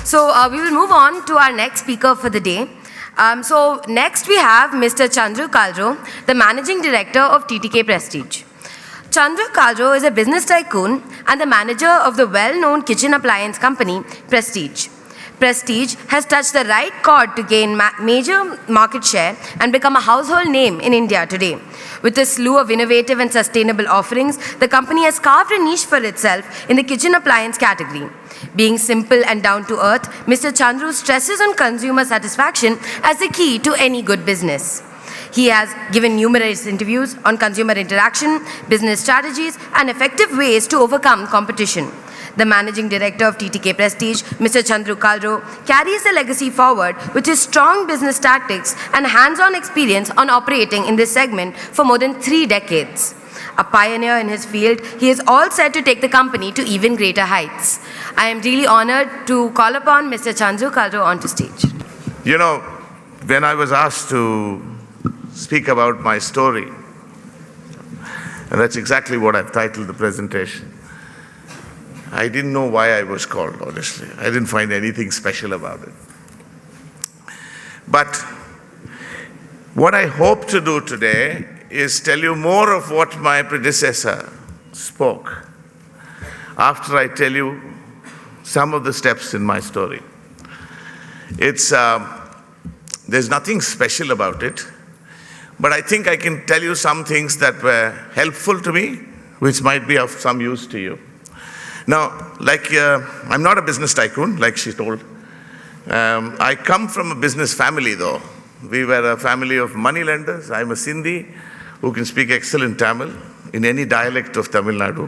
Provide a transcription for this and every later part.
So we will move on to our next speaker for the day. So next we have Mr. Chandru Kalro, the Managing Director of TTK Prestige. Chandru Kalro is a business tycoon and the manager of the well-known kitchen appliance company, Prestige. Prestige has touched the right chord to gain major market share and become a household name in India today. With a slew of innovative and sustainable offerings, the company has carved a niche for itself in the kitchen appliance category. Being simple and down to earth, Mr. Chandru stresses on consumer satisfaction as the key to any good business. He has given numerous interviews on consumer interaction, business strategies, and effective ways to overcome competition. The Managing Director of TTK Prestige, Mr. Chandru Kalro, carries the legacy forward with his strong business tactics and hands-on experience on operating in this segment for more than 3 decades. A pioneer in his field, he is all set to take the company to even greater heights. I am really honored to call upon Mr. Chandru Kalro onto stage. You know, when I was asked to speak about my story, and that's exactly what I've titled the presentation, I didn't know why I was called, honestly. I didn't find anything special about it. But what I hope to do today is tell you more of what my predecessor spoke after I tell you some of the steps in my story. There's nothing special about it, but I think I can tell you some things that were helpful to me, which might be of some use to you. Now, I'm not a business tycoon, like she told. I come from a business family, though. We were a family of moneylenders. I'm a Sindhi who can speak excellent Tamil in any dialect of Tamil Nadu,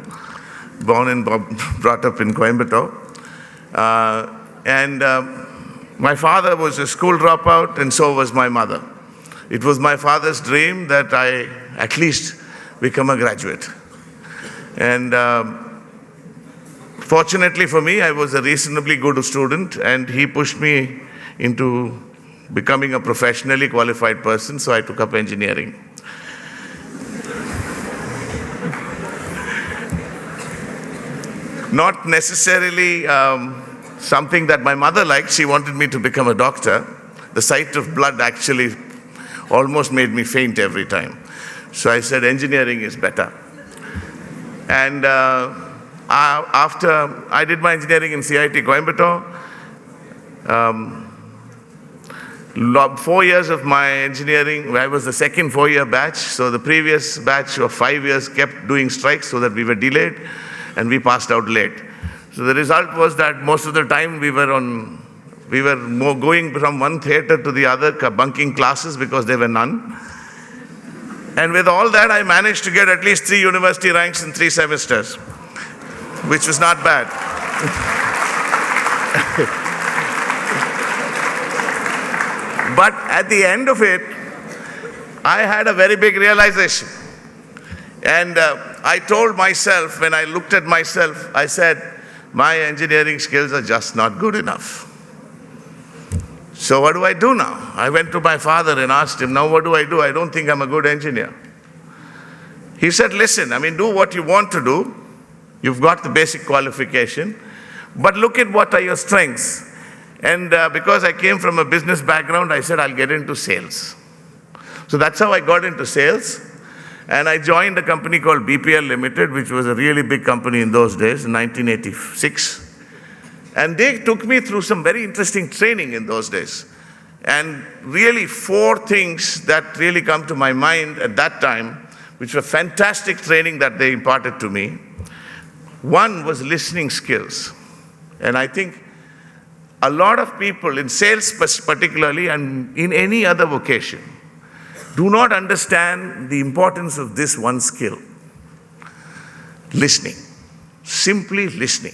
born and brought up in Coimbatore. My father was a school dropout, and so was my mother. It was my father's dream that I at least become a graduate. And fortunately for me, I was a reasonably good student, and he pushed me into becoming a professionally qualified person, so I took up engineering. Not necessarily something that my mother liked. She wanted me to become a doctor. The sight of blood actually almost made me faint every time. So I said engineering is better. And after I did my engineering in CIT Coimbatore, 4 years of my engineering, I was the second 4-year batch, so the previous batch of 5 years kept doing strikes so that we were delayed and we passed out late. So the result was that most of the time we were going from one theater to the other, bunking classes because there were none. And with all that, I managed to get at least 3 university ranks in 3 semesters, which was not bad. But at the end of it, I had a very big realization. And I told myself, when I looked at myself, I said, my engineering skills are just not good enough. So what do I do now? I went to my father and asked him, now what do? I don't think I'm a good engineer. He said, listen, do what you want to do. You've got the basic qualification, but look at what are your strengths. And because I came from a business background, I said, I'll get into sales. So that's how I got into sales. And I joined a company called BPL Limited, which was a really big company in those days, in 1986. And they took me through some very interesting training in those days. And really 4 things that really come to my mind at that time, which were fantastic training that they imparted to me. One was listening skills. And I think a lot of people in sales particularly, and in any other vocation, do not understand the importance of this one skill. Listening. Simply listening.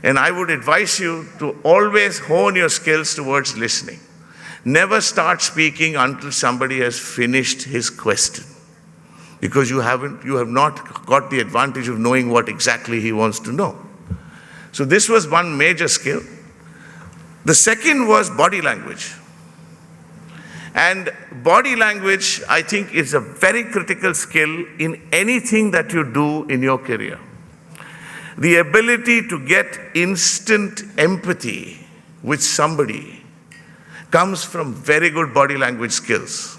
And I would advise you to always hone your skills towards listening. Never start speaking until somebody has finished his question, because you have not got the advantage of knowing what exactly he wants to know. So this was one major skill. The second was body language. And body language, I think, is a very critical skill in anything that you do in your career. The ability to get instant empathy with somebody comes from very good body language skills.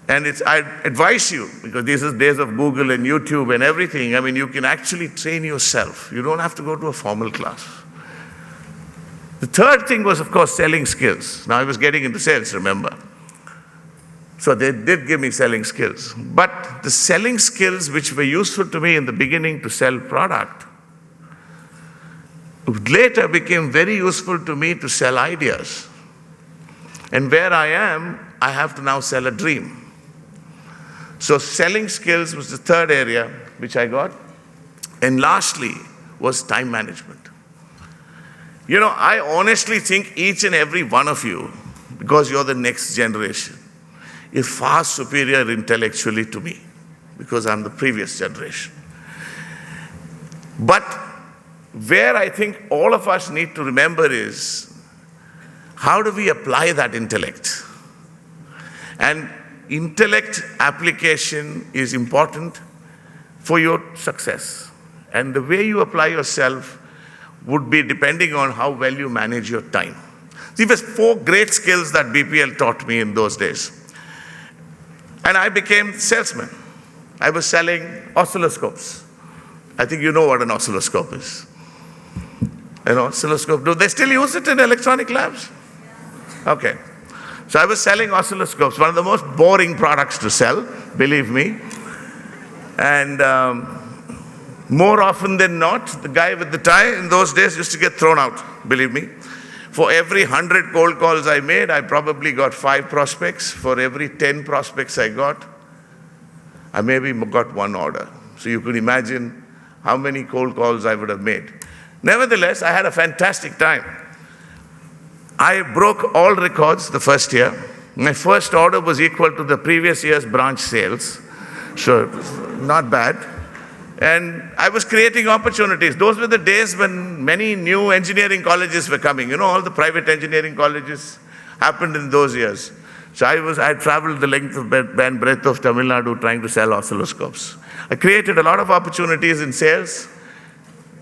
And I advise you, because these are days of Google and YouTube and everything, I mean, you can actually train yourself. You don't have to go to a formal class. The third thing was, of course, selling skills. Now, I was getting into sales, remember. So they did give me selling skills. But the selling skills which were useful to me in the beginning to sell product, later became very useful to me to sell ideas. And where I am, I have to now sell a dream. So selling skills was the third area which I got. And lastly was time management. You know, I honestly think each and every one of you, because you're the next generation, is far superior intellectually to me, because I'm the previous generation. But where I think all of us need to remember is, how do we apply that intellect? And intellect application is important for your success. And the way you apply yourself would be depending on how well you manage your time. These were 4 great skills that BPL taught me in those days. And I became salesman. I was selling oscilloscopes. I think you know what an oscilloscope is. An oscilloscope, do they still use it in electronic labs? Okay. So I was selling oscilloscopes, one of the most boring products to sell, believe me. And more often than not, the guy with the tie in those days used to get thrown out, believe me. For every 100 cold calls I made, I probably got 5 prospects. For every 10 prospects I got, I maybe got 1 order. So you could imagine how many cold calls I would have made. Nevertheless, I had a fantastic time. I broke all records the first year. My first order was equal to the previous year's branch sales. So it was not bad. And I was creating opportunities. Those were the days when many new engineering colleges were coming. You know, all the private engineering colleges happened in those years. So I traveled the length and breadth of Tamil Nadu trying to sell oscilloscopes. I created a lot of opportunities in sales.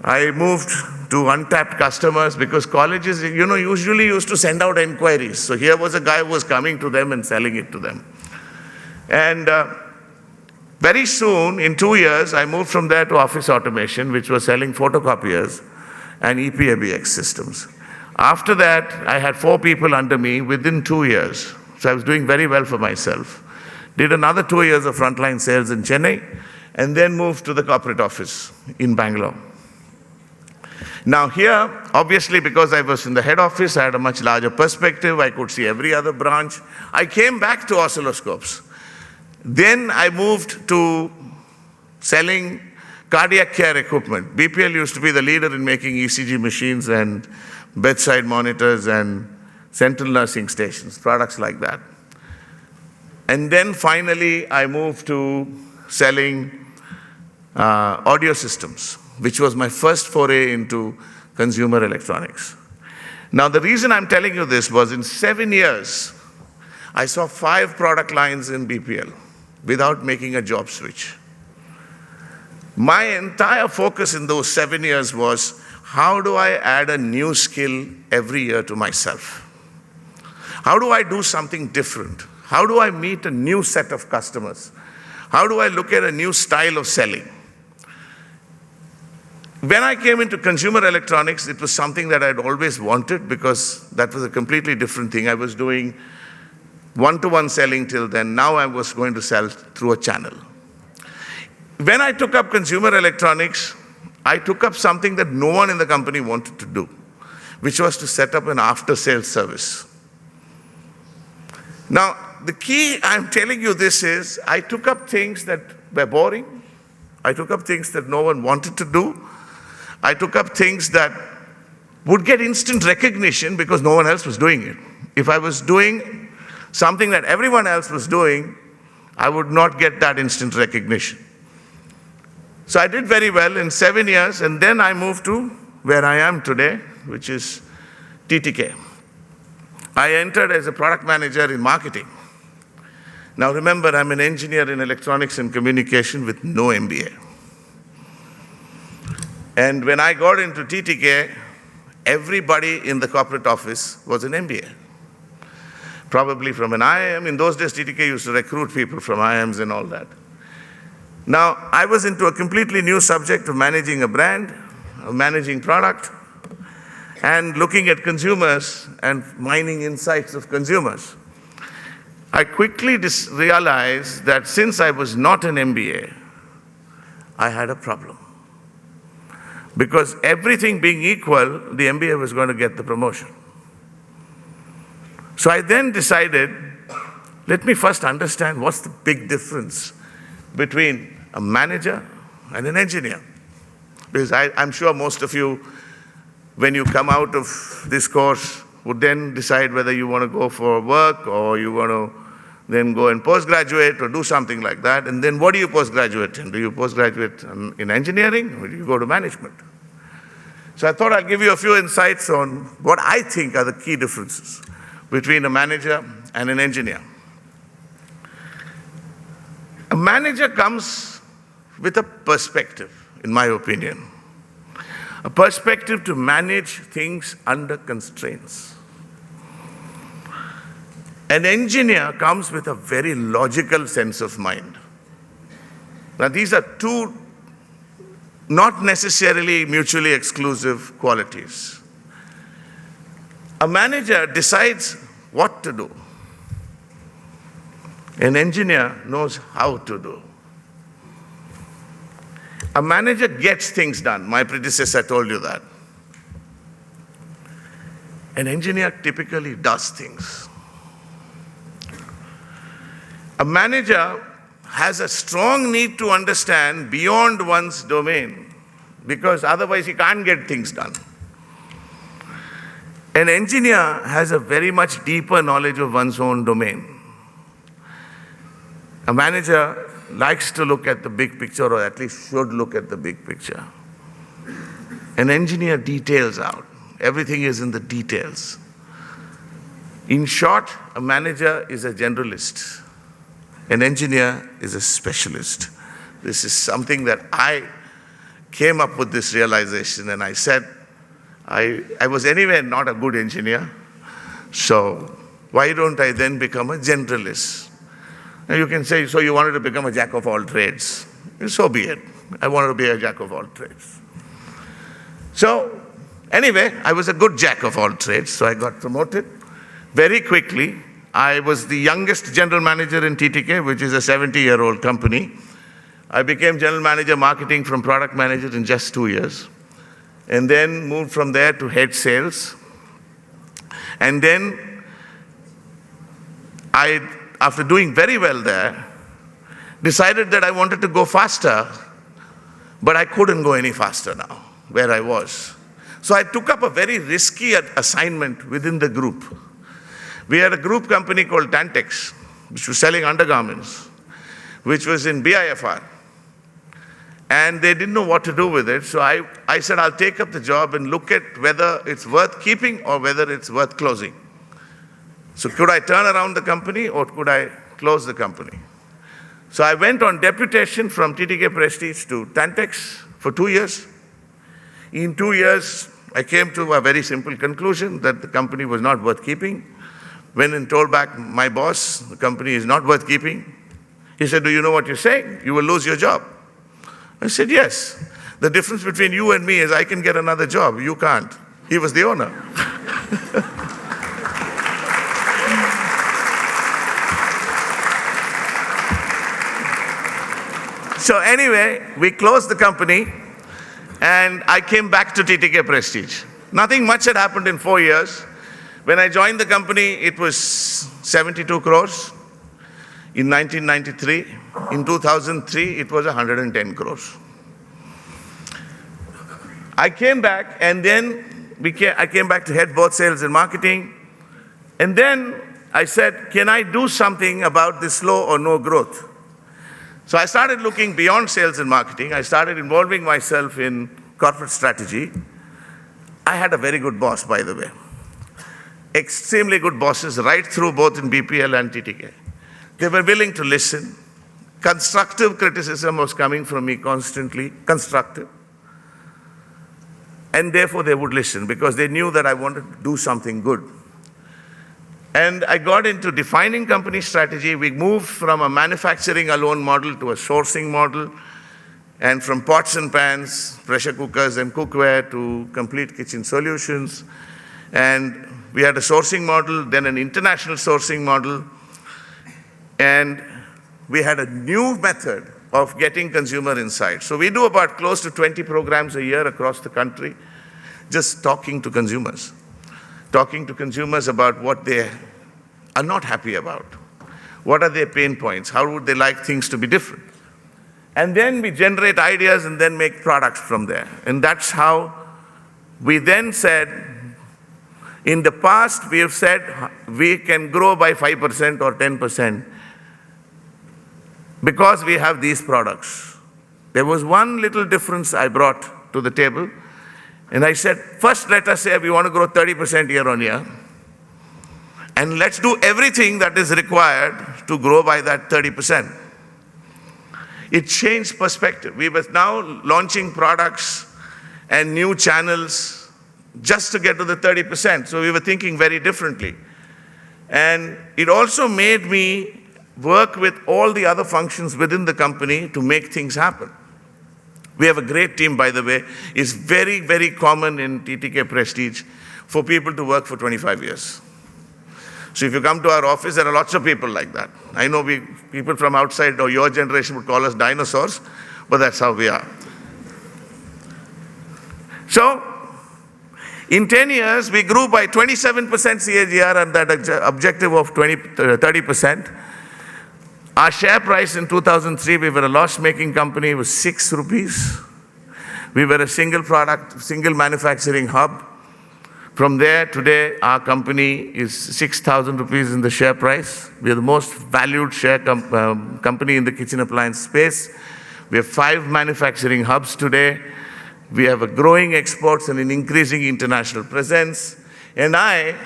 I moved to untapped customers because colleges, you know, usually used to send out inquiries. So here was a guy who was coming to them and selling it to them. And very soon, in 2 years, I moved from there to office automation, which was selling photocopiers and EPABX systems. After that, I had 4 people under me within 2 years. So I was doing very well for myself. Did another 2 years of frontline sales in Chennai, and then moved to the corporate office in Bangalore. Now here, obviously, because I was in the head office, I had a much larger perspective. I could see every other branch. I came back to oscilloscopes. Then I moved to selling cardiac care equipment. BPL used to be the leader in making ECG machines and bedside monitors and central nursing stations, products like that. And then finally, I moved to selling audio systems, which was my first foray into consumer electronics. Now, the reason I'm telling you this was in 7 years, I saw 5 product lines in BPL without making a job switch. My entire focus in those 7 years was, how do I add a new skill every year to myself? How do I do something different? How do I meet a new set of customers? How do I look at a new style of selling? When I came into consumer electronics, it was something that I'd always wanted because that was a completely different thing. I was doing one-to-one selling till then. Now I was going to sell through a channel. When I took up consumer electronics, I took up something that no one in the company wanted to do, which was to set up an after-sales service. Now, the key I'm telling you this is, I took up things that were boring. I took up things that no one wanted to do. I took up things that would get instant recognition because no one else was doing it. If I was doing something that everyone else was doing, I would not get that instant recognition. So I did very well in 7 years, and then I moved to where I am today, which is TTK. I entered as a product manager in marketing. Now remember, I'm an engineer in electronics and communication with no MBA. And when I got into TTK, everybody in the corporate office was an MBA. Probably from an IIM. In those days, TTK used to recruit people from IIMs and all that. Now, I was into a completely new subject of managing a brand, of managing product, and looking at consumers and mining insights of consumers. I quickly realized that since I was not an MBA, I had a problem. Because everything being equal, the MBA was going to get the promotion. So I then decided, let me first understand what's the big difference between a manager and an engineer. Because I'm sure most of you, when you come out of this course, would then decide whether you want to go for work or you want to then go and postgraduate or do something like that. And then what do you postgraduate in? Do you postgraduate in engineering or do you go to management? So I thought I'd give you a few insights on what I think are the key differences between a manager and an engineer. A manager comes with a perspective, in my opinion. A perspective to manage things under constraints. An engineer comes with a very logical sense of mind. Now, these are two not necessarily mutually exclusive qualities. A manager decides what to do. An engineer knows how to do. A manager gets things done. My predecessor told you that. An engineer typically does things. A manager has a strong need to understand beyond one's domain, because otherwise he can't get things done. An engineer has a very much deeper knowledge of one's own domain. A manager likes to look at the big picture, or at least should look at the big picture. An engineer details out. Everything is in the details. In short, a manager is a generalist. An engineer is a specialist. This is something that I came up with this realization, and I said, I was anyway not a good engineer, so why don't I then become a generalist? And you can say, so you wanted to become a jack of all trades. So be it. I wanted to be a jack of all trades. So anyway, I was a good jack of all trades, so I got promoted very quickly. I was the youngest general manager in TTK, which is a 70-year-old company. I became general manager marketing from product manager in just 2 years, and then moved from there to head sales. And then after doing very well there, decided that I wanted to go faster, but I couldn't go any faster now, where I was. So I took up a very risky assignment within the group. We had a group company called Tantex, which was selling undergarments, which was in BIFR. And they didn't know what to do with it, so I said, I'll take up the job and look at whether it's worth keeping or whether it's worth closing. So could I turn around the company or could I close the company? So I went on deputation from TTK Prestige to Tantex for 2 years. In 2 years, I came to a very simple conclusion that the company was not worth keeping. Went and told back my boss, the company is not worth keeping. He said, do you know what you're saying? You will lose your job. I said, yes. The difference between you and me is I can get another job. You can't. He was the owner. So anyway, we closed the company and I came back to TTK Prestige. Nothing much had happened in 4 years. When I joined the company, it was 72 crores in 1993. In 2003, it was 110 crores. I came back and then I came back to head both sales and marketing. And then I said, can I do something about this slow or no growth? So I started looking beyond sales and marketing. I started involving myself in corporate strategy. I had a very good boss, by the way. Extremely good bosses right through both in BPL and TTK. They were willing to listen. Constructive criticism was coming from me constantly, constructive. And therefore, they would listen because they knew that I wanted to do something good. And I got into defining company strategy. We moved from a manufacturing alone model to a sourcing model, and from pots and pans, pressure cookers and cookware to complete kitchen solutions. And we had a sourcing model, then an international sourcing model, and we had a new method of getting consumer insights. So we do about close to 20 programs a year across the country, just talking to consumers about what they are not happy about. What are their pain points? How would they like things to be different? And then we generate ideas and then make products from there. And that's how we then said, in the past, we have said we can grow by 5% or 10% because we have these products. There was one little difference I brought to the table, and I said, first let us say we want to grow 30% year on year, and let's do everything that is required to grow by that 30%. It changed perspective. We were now launching products and new channels just to get to the 30%. So we were thinking very differently. And it also made me work with all the other functions within the company to make things happen. We have a great team, by the way. It's very, very common in TTK Prestige for people to work for 25 years. So if you come to our office, there are lots of people like that. I know people from outside or your generation would call us dinosaurs, but that's how we are. So, in 10 years, we grew by 27% CAGR and that objective of 30%. Our share price in 2003, we were a loss-making company, was 6 rupees. We were a single product, single manufacturing hub. From there, today, our company is 6,000 rupees in the share price. We are the most valued share company in the kitchen appliance space. We have 5 manufacturing hubs today. We have a growing exports and an increasing international presence. And I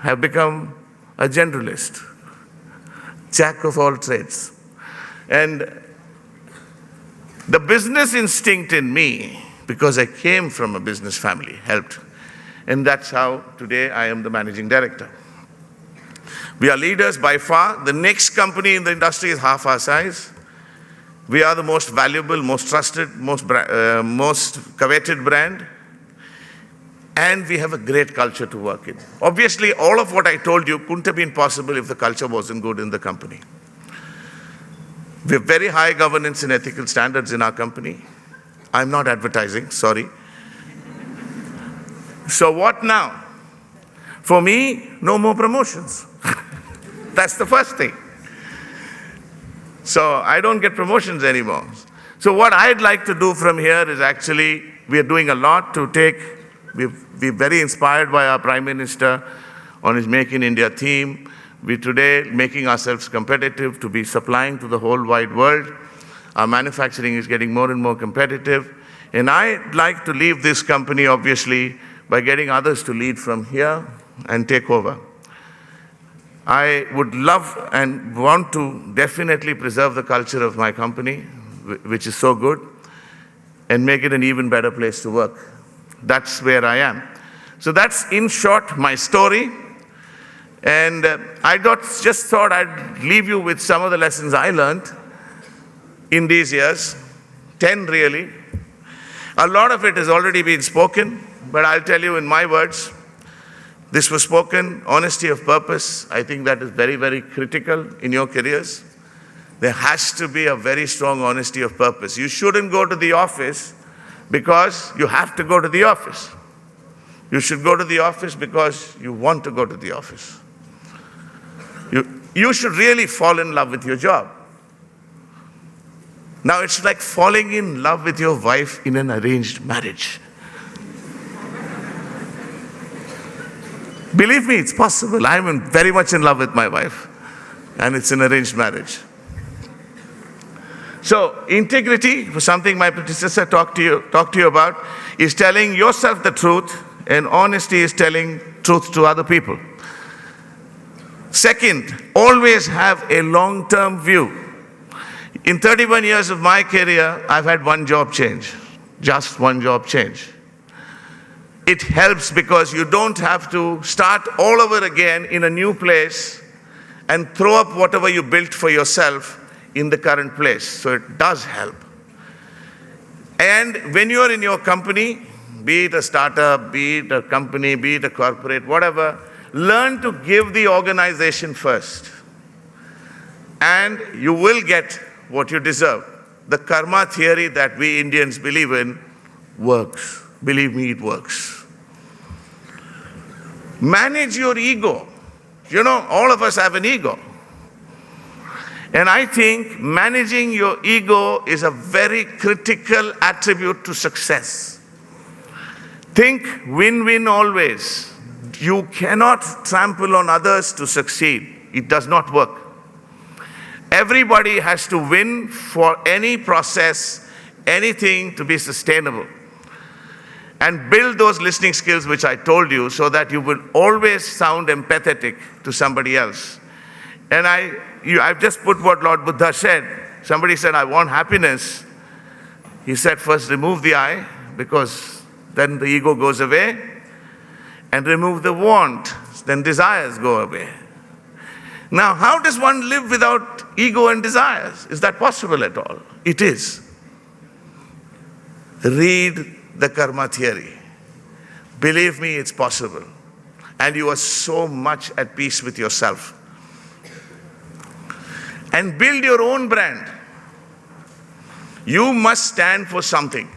have become a generalist, jack of all trades. And the business instinct in me, because I came from a business family, helped. And that's how today I am the managing director. We are leaders by far. The next company in the industry is half our size. We are the most valuable, most trusted, most coveted brand. And we have a great culture to work in. Obviously, all of what I told you couldn't have been possible if the culture wasn't good in the company. We have very high governance and ethical standards in our company. I'm not advertising, sorry. So what now? For me, no more promotions. That's the first thing. So I don't get promotions anymore. So what I'd like to do from here is actually, we are doing a lot to we're very inspired by our Prime Minister on his Make in India theme. We're today making ourselves competitive to be supplying to the whole wide world. Our manufacturing is getting more and more competitive. And I'd like to leave this company, obviously, by getting others to lead from here and take over. I would love and want to definitely preserve the culture of my company, which is so good, and make it an even better place to work. That's where I am. So that's, in short, my story. And I just thought I'd leave you with some of the lessons I learned in these years, 10 really. A lot of it has already been spoken, but I'll tell you in my words. This was spoken, honesty of purpose. I think that is very, very critical in your careers. There has to be a very strong honesty of purpose. You shouldn't go to the office because you have to go to the office. You should go to the office because you want to go to the office. You should really fall in love with your job. Now, it's like falling in love with your wife in an arranged marriage. Believe me, it's possible. I'm very much in love with my wife, and it's an arranged marriage. So, integrity, something my predecessor talked to you about, is telling yourself the truth, and honesty is telling truth to other people. Second, always have a long-term view. In 31 years of my career, I've had one job change, just one job change. It helps because you don't have to start all over again in a new place and throw up whatever you built for yourself in the current place. So it does help. And when you're in your company, be it a startup, be it a company, be it a corporate, whatever, learn to give the organization first. And you will get what you deserve. The karma theory that we Indians believe in works. Believe me, it works. Manage your ego. You know, all of us have an ego. And I think managing your ego is a very critical attribute to success. Think win-win always. You cannot trample on others to succeed. It does not work. Everybody has to win for any process, anything to be sustainable. And build those listening skills which I told you so that you will always sound empathetic to somebody else. And I've just put what Lord Buddha said. Somebody said, I want happiness. He said, first remove the I, because then the ego goes away. And remove the want, then desires go away. Now, how does one live without ego and desires? Is that possible at all? It is. Read the karma theory. Believe me, it's possible. And you are so much at peace with yourself. And build your own brand. You must stand for something.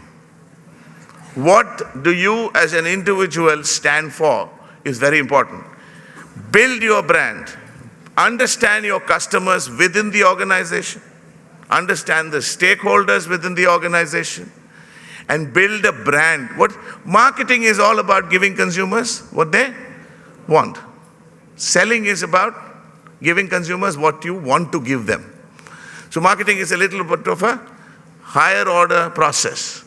What do you as an individual stand for is very important. Build your brand. Understand your customers within the organization. Understand the stakeholders within the organization. And build a brand. What marketing is all about, giving consumers what they want. Selling is about giving consumers what you want to give them. So marketing is a little bit of a higher order process.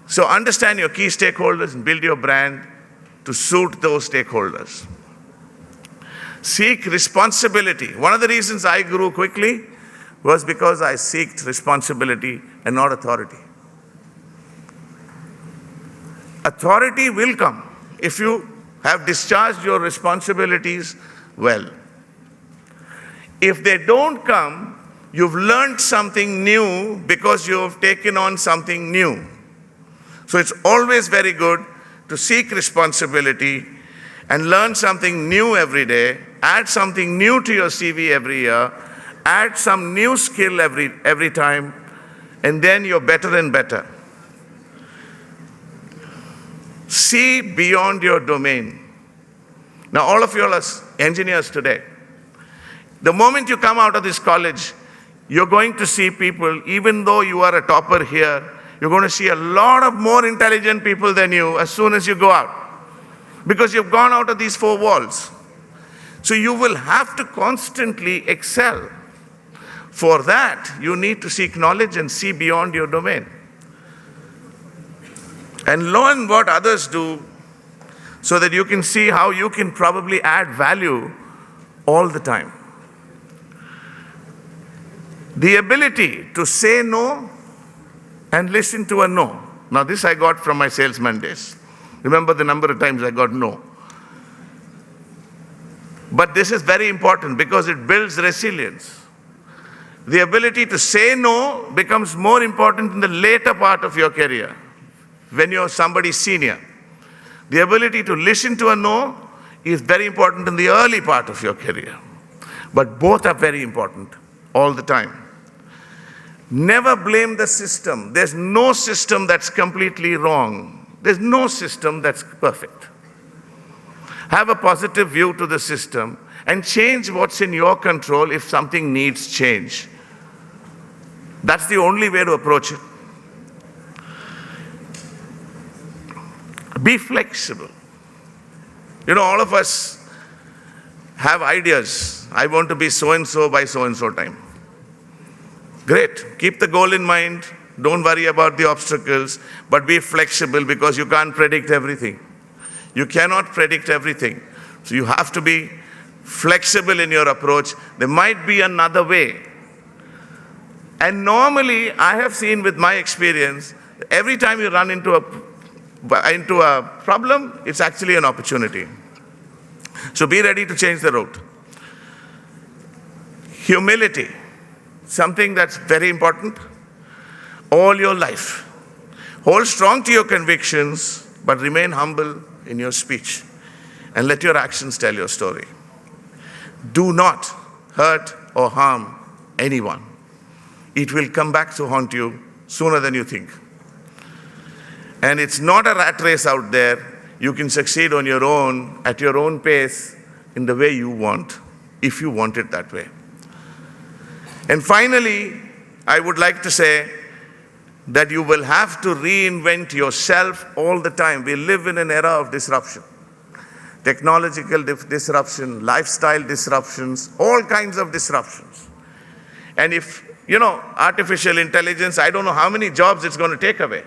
So understand your key stakeholders and build your brand to suit those stakeholders. Seek responsibility. One of the reasons I grew quickly was because I sought responsibility and not authority. Authority will come if you have discharged your responsibilities well. If they don't come, you've learned something new because you've taken on something new. So it's always very good to seek responsibility and learn something new every day, add something new to your CV every year, add some new skill every time, and then you're better and better. See beyond your domain. Now, all of you are engineers today. The moment you come out of this college, you're going to see people, even though you are a topper here, you're going to see a lot of more intelligent people than you as soon as you go out. Because you've gone out of these four walls. So you will have to constantly excel. For that, you need to seek knowledge and see beyond your domain. And learn what others do so that you can see how you can probably add value all the time. The ability to say no and listen to a no. Now this I got from my salesman days. Remember the number of times I got no. But this is very important because it builds resilience. The ability to say no becomes more important in the later part of your career, when you're somebody senior. The ability to listen to a no is very important in the early part of your career. But both are very important all the time. Never blame the system. There's no system that's completely wrong. There's no system that's perfect. Have a positive view to the system and change what's in your control if something needs change. That's the only way to approach it. Be flexible. You know, all of us have ideas. I want to be so-and-so by so-and-so time. Great. Keep the goal in mind. Don't worry about the obstacles, but be flexible because you can't predict everything. You cannot predict everything. So you have to be flexible in your approach. There might be another way. And normally, I have seen with my experience, every time you run into into a problem, it's actually an opportunity. So be ready to change the road. Humility, something that's very important all your life. Hold strong to your convictions, but remain humble in your speech, and let your actions tell your story. Do not hurt or harm anyone. It will come back to haunt you sooner than you think. And it's not a rat race out there. You can succeed on your own, at your own pace, in the way you want, if you want it that way. And finally, I would like to say that you will have to reinvent yourself all the time. We live in an era of disruption. Technological disruption, lifestyle disruptions, all kinds of disruptions. And if, artificial intelligence, I don't know how many jobs it's going to take away.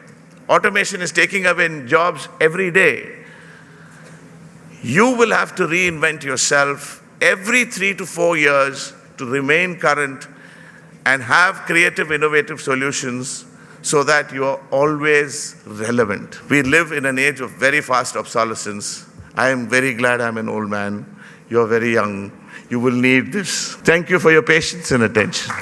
Automation is taking away jobs every day. You will have to reinvent yourself every 3 to 4 years to remain current and have creative, innovative solutions so that you are always relevant. We live in an age of very fast obsolescence. I am very glad I'm an old man. You're very young. You will need this. Thank you for your patience and attention.